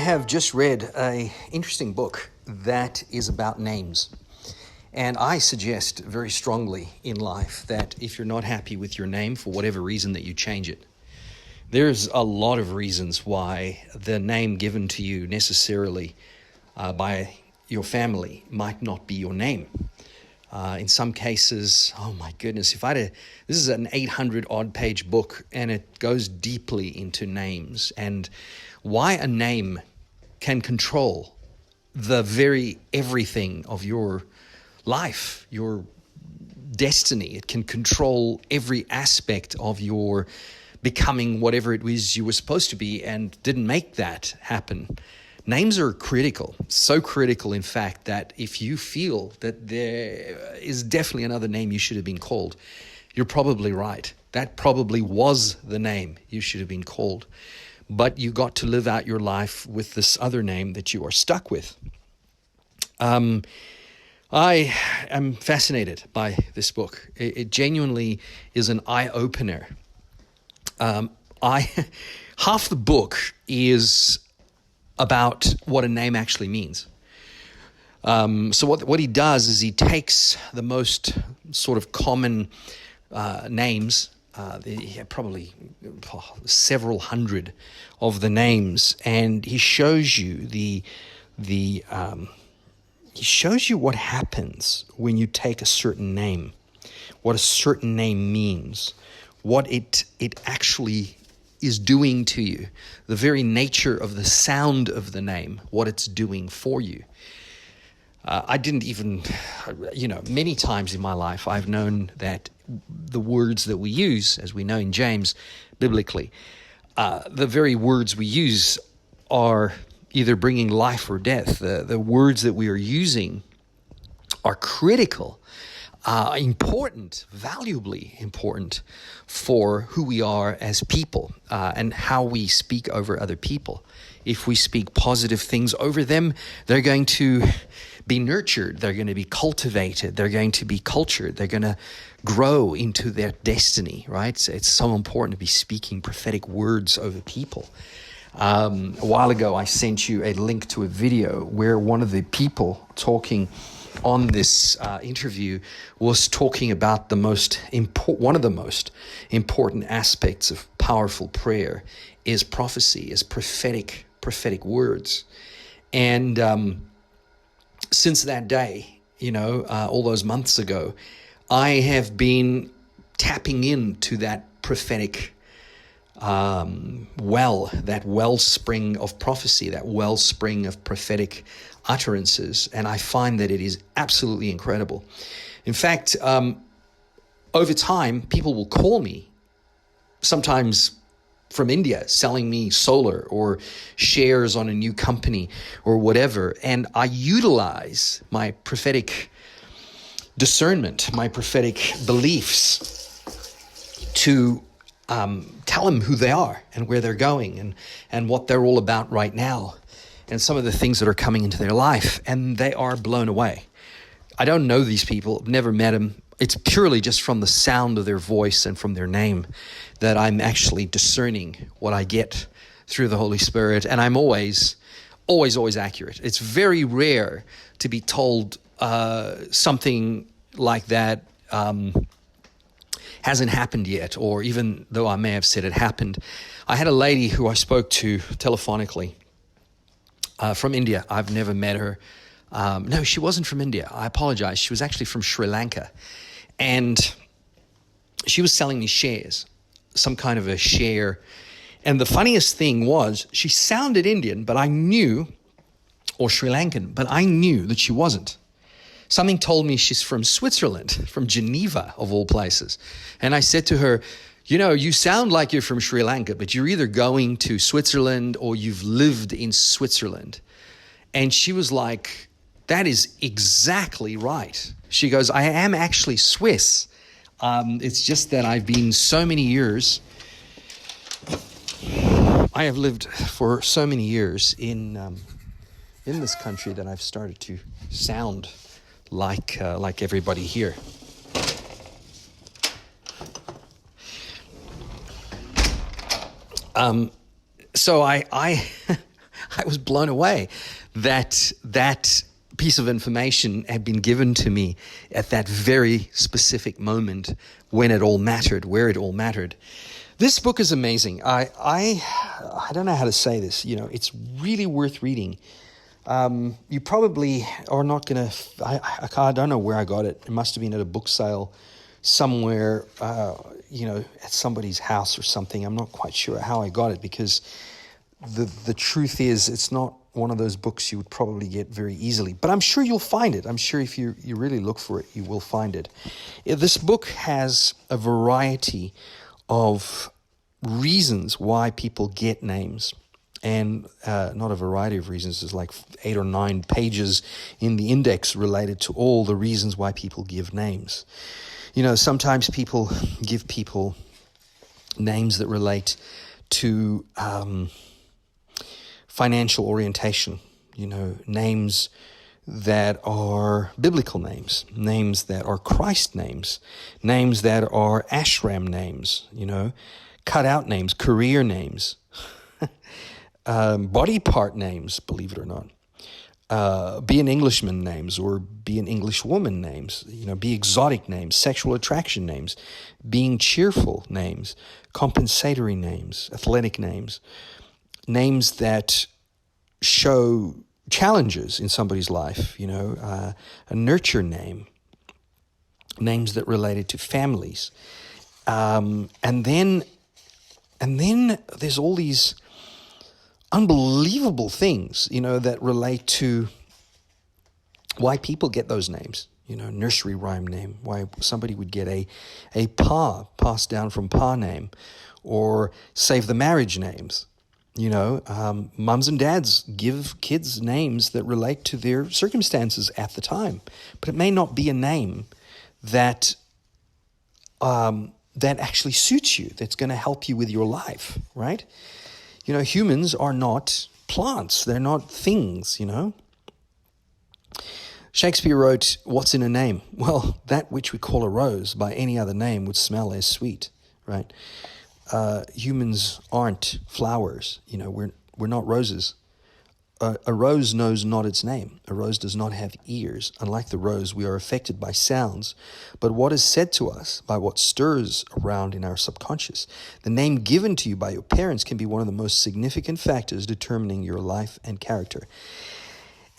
have just read an interesting book that is about names. And I suggest very strongly in life that if you're not happy with your name for whatever reason, that you change it. There's a lot of reasons why the name given to you necessarily by your family might not be your name. In some cases, oh my goodness, this is an 800-odd page book, and it goes deeply into names and why a name can control the very everything of your life, your destiny. It can control every aspect of your becoming whatever it was you were supposed to be and didn't make that happen. Names are critical, so critical, in fact, that if you feel that there is definitely another name you should have been called, you're probably right. That probably was the name you should have been called. But you got to live out your life with this other name that you are stuck with. I am fascinated by this book. It genuinely is an eye-opener. Half the book is about what a name actually means. So what he does is he takes the most sort of common names, probably several hundred of the names, and he shows you he shows you what happens when you take a certain name, what a certain name means, what it actually is doing to you, the very nature of the sound of the name, what it's doing for you. I didn't even, many times in my life, I've known that the words that we use, as we know in James, biblically, the very words we use are either bringing life or death. The words that we are using are critical, important, valuably important for who we are as people and how we speak over other people. If we speak positive things over them, they're going to be nurtured, they're going to be cultivated, they're going to be cultured, they're going to grow into their destiny, right? It's so important to be speaking prophetic words over people. A while ago, I sent you a link to a video where one of the people talking on this interview was talking about one of the most important aspects of powerful prayer is prophecy, is prophetic words. And since that day, all those months ago, I have been tapping into that prophetic that wellspring of prophecy, that wellspring of prophetic utterances, and I find that it is absolutely incredible. In fact, over time, people will call me, sometimes from India, selling me solar or shares on a new company or whatever, and I utilize my prophetic discernment, my prophetic beliefs to tell them who they are and where they're going and what they're all about right now and some of the things that are coming into their life, and they are blown away. I don't know these people, never met them. It's purely just from the sound of their voice and from their name that I'm actually discerning what I get through the Holy Spirit, and I'm always accurate. It's very rare to be told something like that hasn't happened yet, or even though I may have said it happened. I had a lady who I spoke to telephonically from India. I've never met her. No, she wasn't from India. I apologize. She was actually from Sri Lanka. And she was selling me shares, some kind of a share. And the funniest thing was she sounded Indian, but I knew, or Sri Lankan, but I knew that she wasn't. Something told me she's from Switzerland, from Geneva, of all places. And I said to her, you sound like you're from Sri Lanka, but you're either going to Switzerland or you've lived in Switzerland. And she was like, that is exactly right. She goes, I am actually Swiss. It's just that I've been so many years. I have lived for so many years in this country that I've started to sound like everybody here. So I I was blown away that that piece of information had been given to me at that very specific moment when it all mattered, where it all mattered. This book is amazing. I don't know how to say this. It's really worth reading. You probably are not going to, I don't know where I got it. It must have been at a book sale somewhere, at somebody's house or something. I'm not quite sure how I got it, because the truth is it's not one of those books you would probably get very easily. But I'm sure you'll find it. I'm sure if you really look for it, you will find it. This book has a variety of reasons why people get names. And not a variety of reasons. There's like 8 or 9 pages in the index related to all the reasons why people give names. Sometimes people give people names that relate to financial orientation, names that are biblical names that are Christ names that are ashram names, cut out names, career names, body part names, believe it or not, be an Englishman names, or be an English woman names, be exotic names, sexual attraction names, being cheerful names, compensatory names, athletic names, names that show challenges in somebody's life, a nurture name, names that related to families. And then there's all these unbelievable things, that relate to why people get those names. Nursery rhyme name, why somebody would get a pa, passed down from pa name, or save the marriage names. Mums and dads give kids names that relate to their circumstances at the time, but it may not be a name that actually suits you, that's going to help you with your life, right? Humans are not plants. They're not things, Shakespeare wrote, "What's in a name? Well, that which we call a rose by any other name would smell as sweet," right? Humans aren't flowers. We're not roses. A rose knows not its name. A rose does not have ears. Unlike the rose, we are affected by sounds, but what is said to us by what stirs around in our subconscious. The name given to you by your parents can be one of the most significant factors determining your life and character.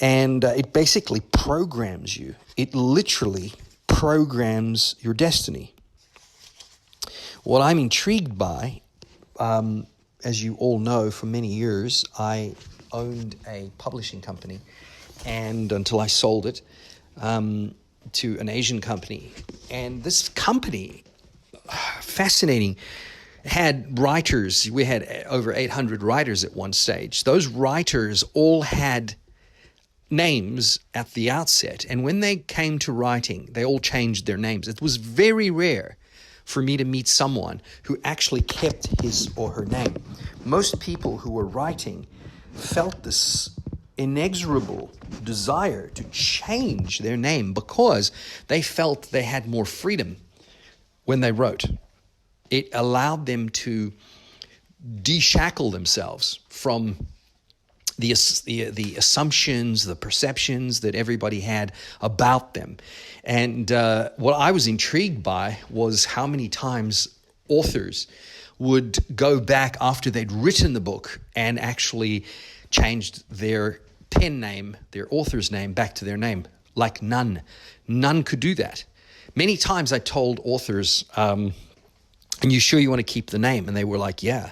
And it basically programs you. It literally programs your destiny. What I'm intrigued by, as you all know, for many years, I owned a publishing company, and until I sold it to an Asian company. And this company, fascinating, had writers. We had over 800 writers at one stage. Those writers all had names at the outset, and when they came to writing, they all changed their names. It was very rare for me to meet someone who actually kept his or her name. Most people who were writing felt this inexorable desire to change their name because they felt they had more freedom when they wrote. It allowed them to deshackle themselves from the assumptions, the perceptions that everybody had about them. And what I was intrigued by was how many times authors would go back after they'd written the book and actually changed their pen name, their author's name, back to their name. Like none could do that. Many times I told authors, "Are you sure you want to keep the name?" And they were like, "Yeah."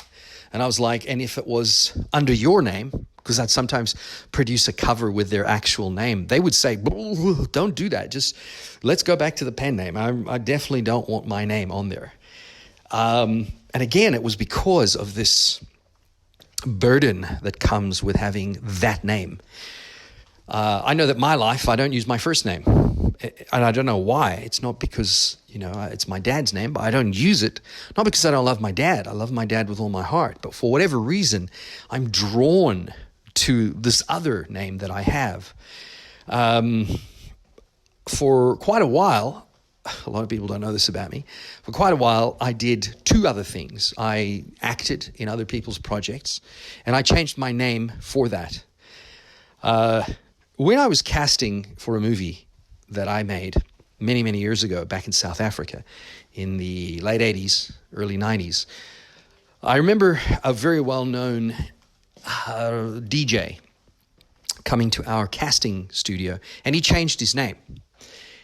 And I was like, "And if it was under your name," because I'd sometimes produce a cover with their actual name, they would say, "Don't do that. Just let's go back to the pen name. I definitely don't want my name on there." And again, it was because of this burden that comes with having that name. I know that my life, I don't use my first name. And I don't know why. It's not because, it's my dad's name, but I don't use it. Not because I don't love my dad. I love my dad with all my heart. But for whatever reason, I'm drawn to this other name that I have. For quite a while, a lot of people don't know this about me. For quite a while, I did two other things. I acted in other people's projects, and I changed my name for that. When I was casting for a movie that I made many, many years ago back in South Africa in the late 80s, early 90s, I remember a very well-known DJ coming to our casting studio, and he changed his name.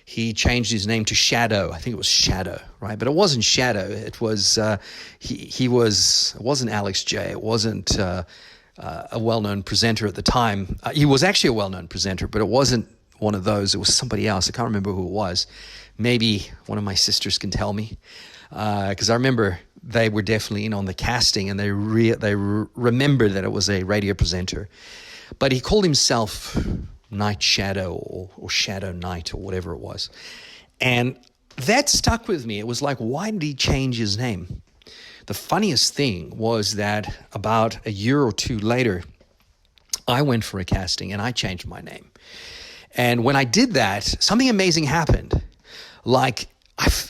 He changed his name to Shadow. I think it was Shadow, right? But it wasn't Shadow. It was it wasn't Alex J. It wasn't a well-known presenter at the time. He was actually a well-known presenter, but it wasn't one of those. It was somebody else. I can't remember who it was. Maybe one of my sisters can tell me, because I remember they were definitely in on the casting, and they remembered that it was a radio presenter. But he called himself Night Shadow or Shadow Night or whatever it was. And that stuck with me. It was like, why did he change his name? The funniest thing was that about a year or two later, I went for a casting and I changed my name. And when I did that, something amazing happened. Like,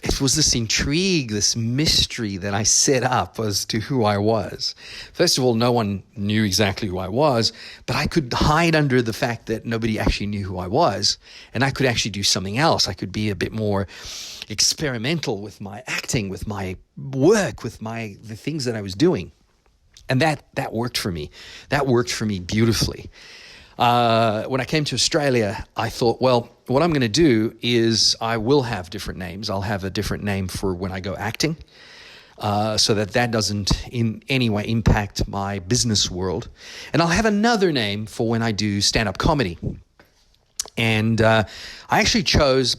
it was this intrigue, this mystery that I set up as to who I was. First of all, no one knew exactly who I was, but I could hide under the fact that nobody actually knew who I was, and I could actually do something else. I could be a bit more experimental with my acting, with my work, with the things that I was doing. And that worked for me. That worked for me beautifully. When I came to Australia, I thought, well, what I'm going to do is I will have different names. I'll have a different name for when I go acting, so that doesn't in any way impact my business world. And I'll have another name for when I do stand-up comedy. And I actually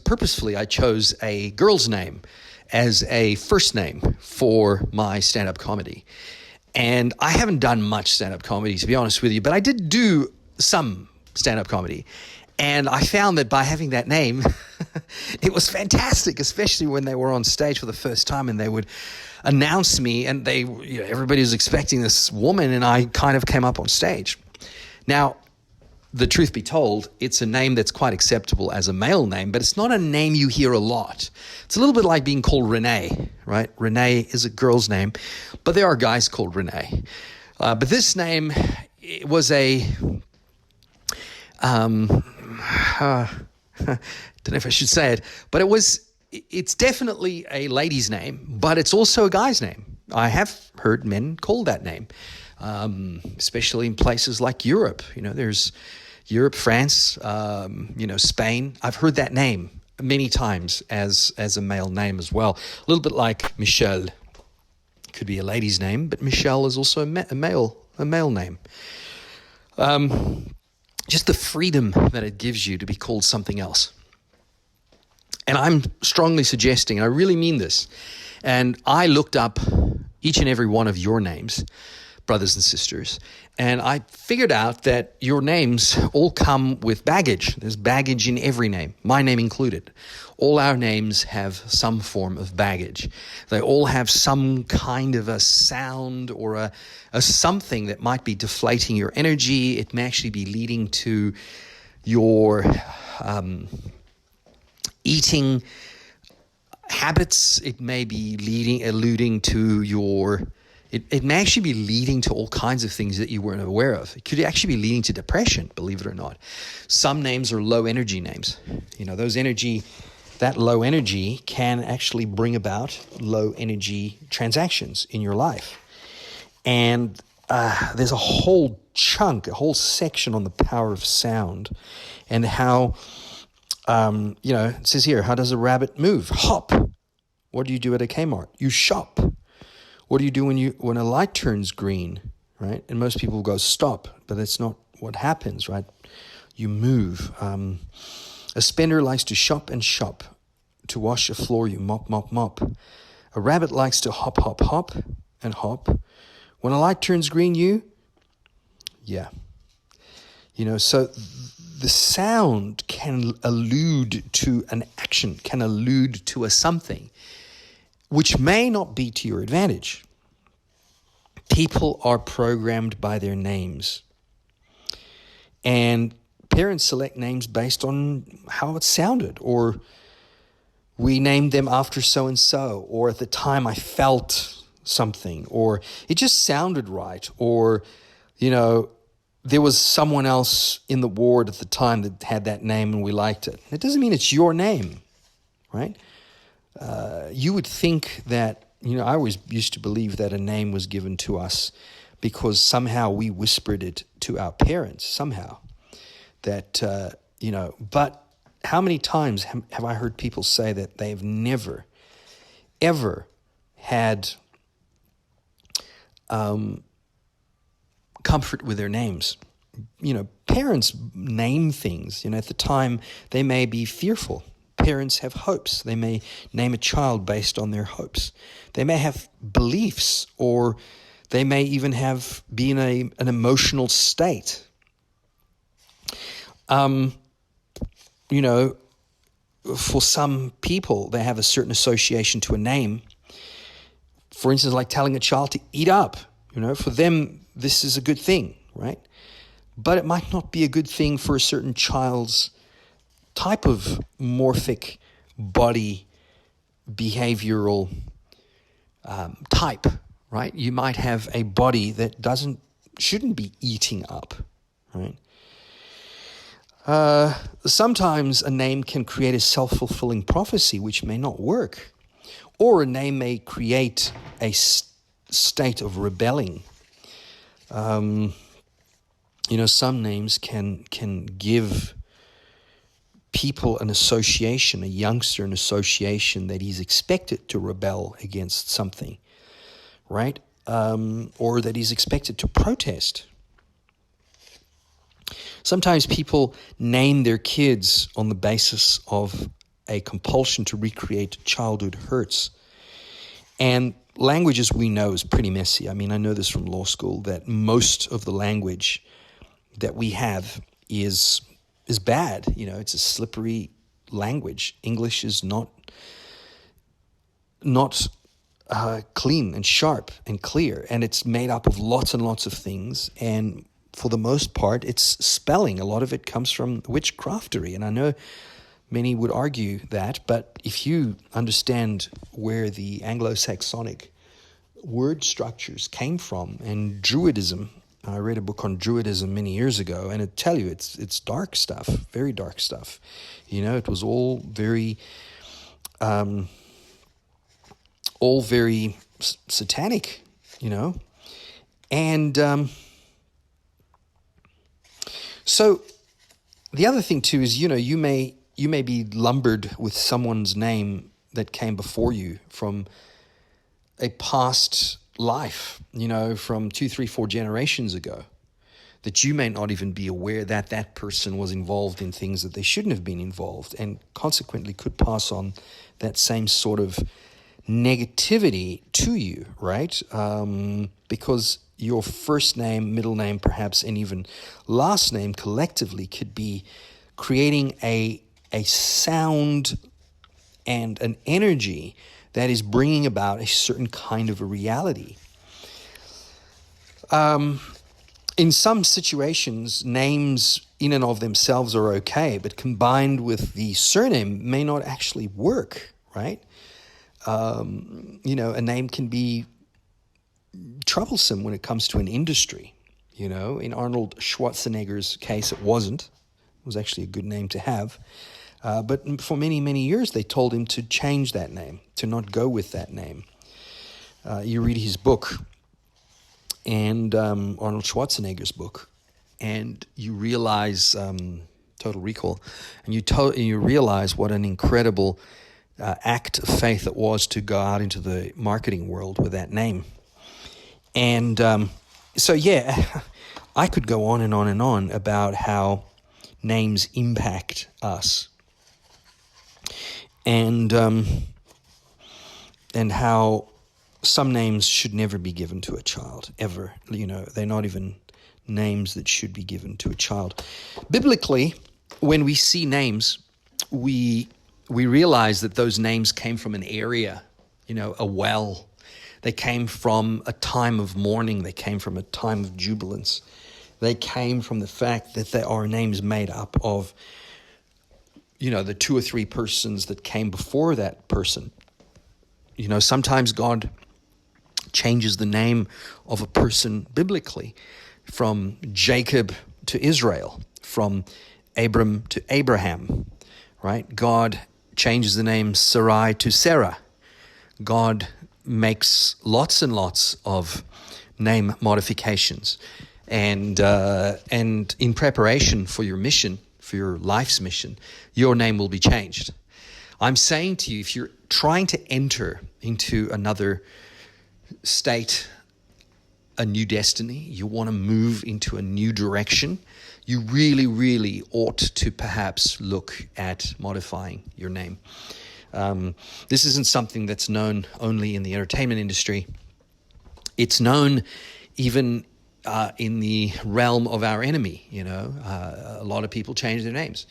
purposefully chose a girl's name as a first name for my stand-up comedy. And I haven't done much stand-up comedy, to be honest with you, but I did do some stand-up comedy. And I found that by having that name, it was fantastic, especially when they were on stage for the first time and they would announce me, and everybody was expecting this woman, and I kind of came up on stage. Now, the truth be told, it's a name that's quite acceptable as a male name, but it's not a name you hear a lot. It's a little bit like being called Renee, right? Renee is a girl's name, but there are guys called Renee. But this name, it was a... don't know if I should say it, but it's definitely a lady's name, but it's also a guy's name. I have heard men call that name, especially in places like Europe. There's Europe, France, Spain. I've heard that name many times as a male name as well. A little bit like Michelle. Could be a lady's name, but Michelle is also a male name. Just the freedom that it gives you to be called something else. And I'm strongly suggesting, and I really mean this, and I looked up each and every one of your names, brothers and sisters, and I figured out that your names all come with baggage. There's baggage in every name, my name included. All our names have some form of baggage. They all have some kind of a sound or a something that might be deflating your energy. It may actually be leading to your eating habits. It may be alluding to your... It may actually be leading to all kinds of things that you weren't aware of. It could actually be leading to depression, believe it or not. Some names are low energy names. That low energy can actually bring about low energy transactions in your life. And there's a whole section on the power of sound and how, it says here, how does a rabbit move? Hop. What do you do at a Kmart? You shop. What do you do when a light turns green, right? And most people go stop, but that's not what happens, right? You move. A spender likes to shop and shop. To wash a floor, you mop, mop, mop. A rabbit likes to hop, hop, hop, and hop. When a light turns green, so the sound can allude to an action, can allude to a something, which may not be to your advantage. People are programmed by their names. And parents select names based on how it sounded or we named them after so-and-so, or at the time I felt something, or it just sounded right, or, there was someone else in the ward at the time that had that name and we liked it. It doesn't mean it's your name, right? You would think that, I always used to believe that a name was given to us because somehow we whispered it to our parents, somehow. That, but how many times have I heard people say that they've never, ever had comfort with their names? Parents name things. At the time, they may be fearful. Parents have hopes. They may name a child based on their hopes. They may have beliefs, or they may even be in an emotional state. For some people, they have a certain association to a name. For instance, like telling a child to eat up. For them, this is a good thing, right? But it might not be a good thing for a certain child's type of morphic body behavioral type, right? You might have a body that shouldn't be eating up, right? Sometimes a name can create a self-fulfilling prophecy which may not work, or a name may create a state of rebelling. Some names can give people an association, a youngster an association that he's expected to rebel against something, right? Or that he's expected to protest. Sometimes people name their kids on the basis of a compulsion to recreate childhood hurts. And language, as we know, is pretty messy. I know this from law school, that most of the language that we have is bad. It's a slippery language. English is not clean and sharp and clear, and it's made up of lots and lots of things, and for the most part, it's spelling. A lot of it comes from witchcraftery, and I know many would argue that, but if you understand where the Anglo-Saxonic word structures came from, and Druidism, I read a book on Druidism many years ago, and it tell you it's dark stuff, very dark stuff. It was all very satanic, and so the other thing too is, you may be lumbered with someone's name that came before you from a past life, from 2, 3, 4 generations ago, that you may not even be aware that person was involved in things that they shouldn't have been involved, and consequently could pass on that same sort of negativity to you, right? Because your first name, middle name, perhaps, and even last name collectively could be creating a sound and an energy that is bringing about a certain kind of a reality. In some situations, names in and of themselves are okay, but combined with the surname may not actually work, right? A name can be troublesome when it comes to an industry. In Arnold Schwarzenegger's case, it wasn't. It was actually a good name to have. But for many, many years, they told him to change that name, to not go with that name. You read his book, and Arnold Schwarzenegger's book, and you realize, Total Recall, and you realize what an incredible act of faith it was to go out into the marketing world with that name. And I could go on and on and on about how names impact us, and how some names should never be given to a child, ever. They're not even names that should be given to a child. Biblically, when we see names, we realize that those names came from an area, a well. They came from a time of mourning. They came from a time of jubilance. They came from the fact that there are names made up of the two or three persons that came before that person. Sometimes God changes the name of a person biblically, from Jacob to Israel, from Abram to Abraham, right? God changes the name Sarai to Sarah. God makes lots and lots of name modifications. And in preparation for your mission, for your life's mission, your name will be changed. I'm saying to you, if you're trying to enter into another state, a new destiny, you want to move into a new direction, you really, really ought to perhaps look at modifying your name. This isn't something that's known only in the entertainment industry. It's known even in the realm of our enemy. A lot of people change their names.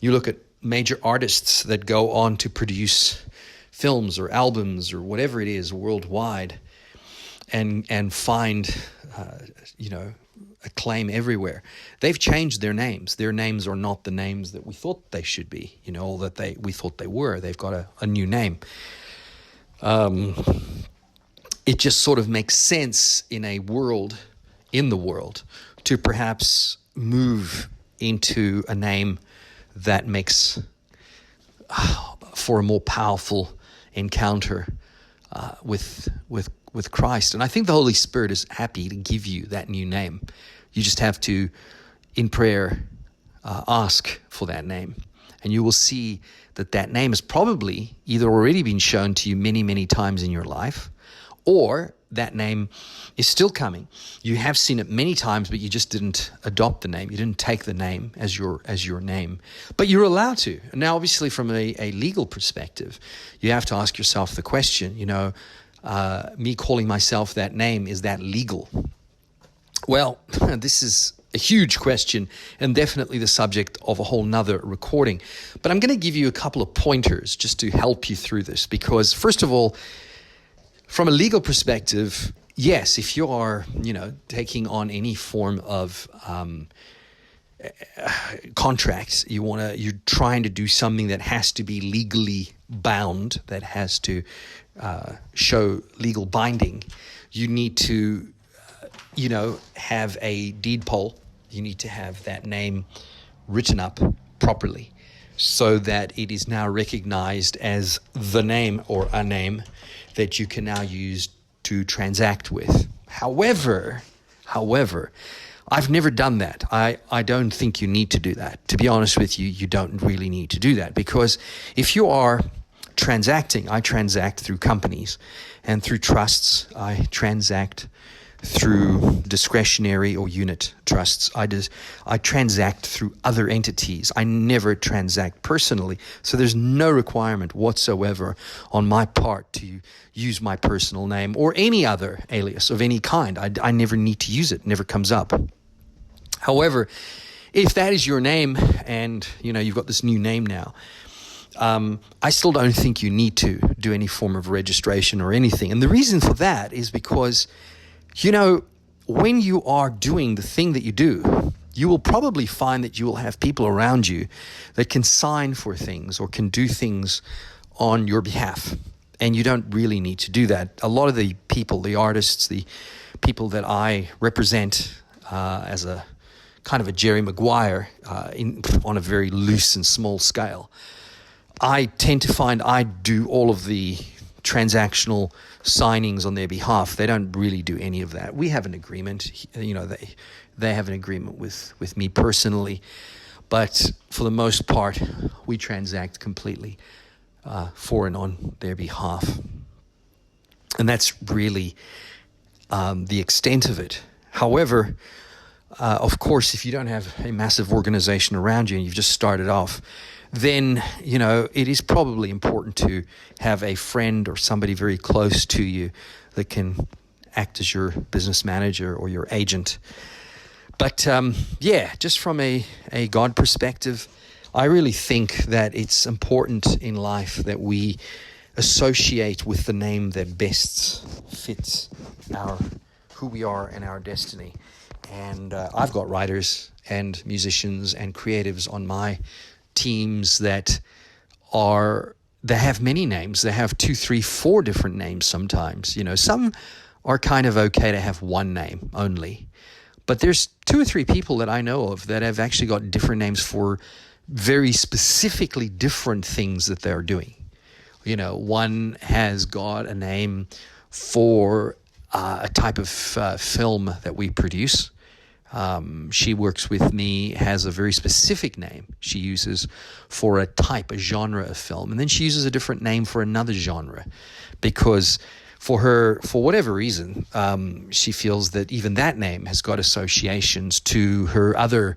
You look at major artists that go on to produce films or albums or whatever it is worldwide, and find acclaim everywhere. They've changed their names. Their names are not the names that we thought they should be, or that we thought they were. They've got a new name. It just sort of makes sense in the world, to perhaps move into a name that makes for a more powerful encounter with Christ. And I think the Holy Spirit is happy to give you that new name. You just have to, in prayer, ask for that name. And you will see that name has probably either already been shown to you many, many times in your life, or that name is still coming. You have seen it many times, but you just didn't adopt the name. You didn't take the name as your name. But you're allowed to. Now, obviously, from a legal perspective, you have to ask yourself the question, me calling myself that name, is that legal? Well, this is a huge question and definitely the subject of a whole nother recording. But I'm going to give you a couple of pointers just to help you through this, because first of all, from a legal perspective, yes, if you are, taking on any form of contract, you're trying to do something that has to be legally bound, that has to show legal binding, you need to, have a deed poll. You need to have that name written up properly so that it is now recognized as the name or a name that you can now use to transact with. However, I've never done that. I don't think you need to do that. To be honest with you, you don't really need to do that, because if you are transacting, I transact through companies and through trusts. I transact through discretionary or unit trusts. I transact through other entities. I never transact personally. So there's no requirement whatsoever on my part to use my personal name or any other alias of any kind. I never need to use it. Never comes up. However, if that is your name and you've got this new name now, I still don't think you need to do any form of registration or anything. And the reason for that is because when you are doing the thing that you do, you will probably find that you will have people around you that can sign for things or can do things on your behalf. And you don't really need to do that. A lot of the people, the artists, the people that I represent as a kind of a Jerry Maguire on a very loose and small scale, I tend to find I do all of the transactional signings on their behalf. They don't really do any of that. We have an agreement, they have an agreement with me personally, but for the most part, we transact completely for and on their behalf. And that's really the extent of it. However, of course, if you don't have a massive organization around you and you've just started off, then, it is probably important to have a friend or somebody very close to you that can act as your business manager or your agent. But, just from a God perspective, I really think that it's important in life that we associate with the name that best fits who we are and our destiny. And I've got writers and musicians and creatives on my teams that have many names. They have 2, 3, 4 different names sometimes. Some are kind of okay to have one name only. But there's 2 or 3 people that I know of that have actually got different names for very specifically different things that they're doing. One has got a name for a type of film that we produce. She works with me, has a very specific name she uses for a genre of film. And then she uses a different name for another genre because for whatever reason, she feels that even that name has got associations to her other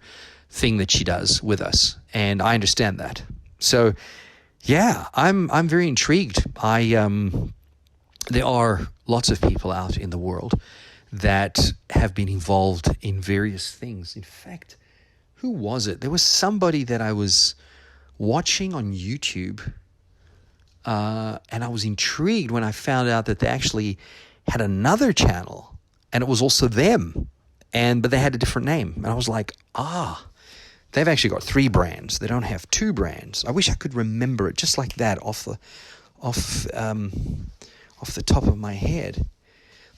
thing that she does with us. And I understand that. So, yeah, I'm very intrigued. There are lots of people out in the world that have been involved in various things. In fact, who was it? There was somebody that I was watching on YouTube, and I was intrigued when I found out that they actually had another channel, and it was also them, but they had a different name. And I was like, they've actually got 3 brands. They don't have 2 brands. I wish I could remember it just like that off the top of my head.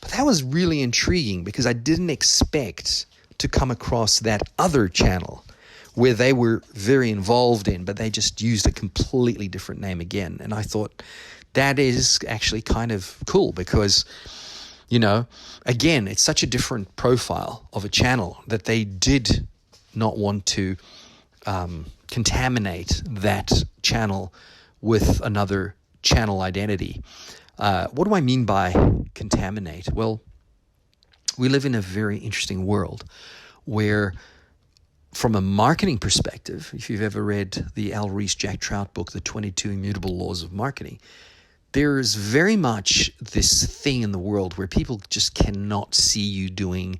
But that was really intriguing because I didn't expect to come across that other channel where they were very involved in, but they just used a completely different name again. And I thought that is actually kind of cool because, again, it's such a different profile of a channel that they did not want to contaminate that channel with another channel identity. What do I mean by contaminate? Well, we live in a very interesting world where, from a marketing perspective, if you've ever read the Al Reese Jack Trout book, The 22 Immutable Laws of Marketing, there's very much this thing in the world where people just cannot see you doing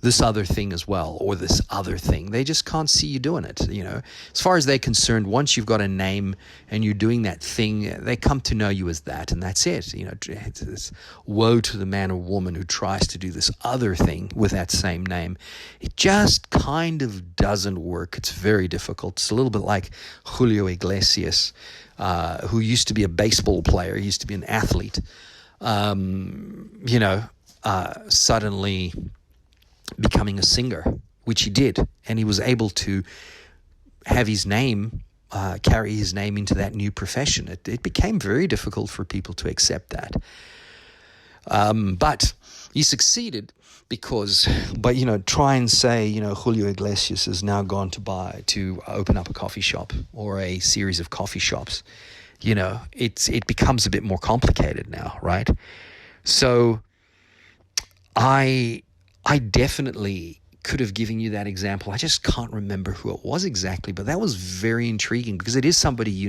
this other thing as well, or this other thing. They just can't see you doing it. As far as they're concerned, once you've got a name and you're doing that thing, they come to know you as that, and that's it. It's woe to the man or woman who tries to do this other thing with that same name. It just kind of doesn't work. It's very difficult. It's a little bit like Julio Iglesias, who used to be a baseball player, he used to be an athlete, suddenly becoming a singer, which he did, and he was able to have his name, carry his name into that new profession. It became very difficult for people to accept that. But he succeeded because, try and say, Julio Iglesias has now gone to open up a coffee shop or a series of coffee shops. It becomes a bit more complicated now, right? So I definitely could have given you that example. I just can't remember who it was exactly, but that was very intriguing because it is somebody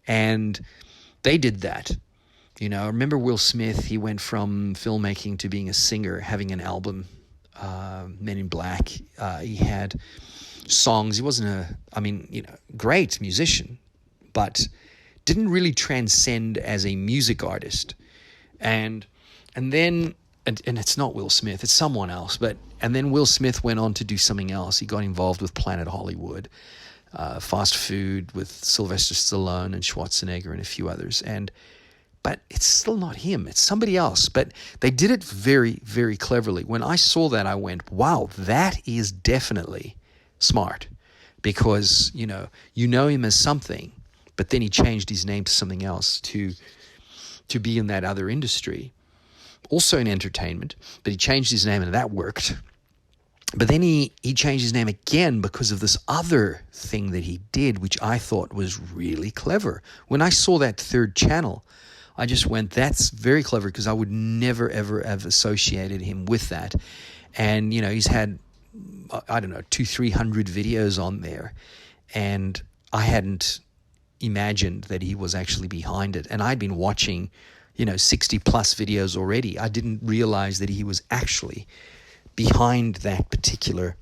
and they did that. I remember Will Smith, he went from filmmaking to being a singer, having an album, Men in Black. He had songs. He wasn't great musician, but didn't really transcend as a music artist. And then And it's not Will Smith, it's someone else. And then Will Smith went on to do something else. He got involved with Planet Hollywood, fast food with Sylvester Stallone and Schwarzenegger and a few others. But it's still not him. It's somebody else. But they did it very, very cleverly. When I saw that, I went, wow, that is definitely smart. Because, you know him as something, but then he changed his name to something else to be in that other industry. Also in entertainment, but he changed his name and that worked. But then he changed his name again because of this other thing that he did, which I thought was really clever. When I saw that 3rd channel, I just went, that's very clever, because I would never, ever have associated him with that. And, he's had, 200-300 videos on there. And I hadn't imagined that he was actually behind it. And I'd been watching 60 plus videos already. I didn't realize that he was actually behind that particular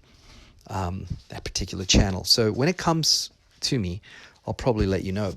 channel. So when it comes to me, I'll probably let you know.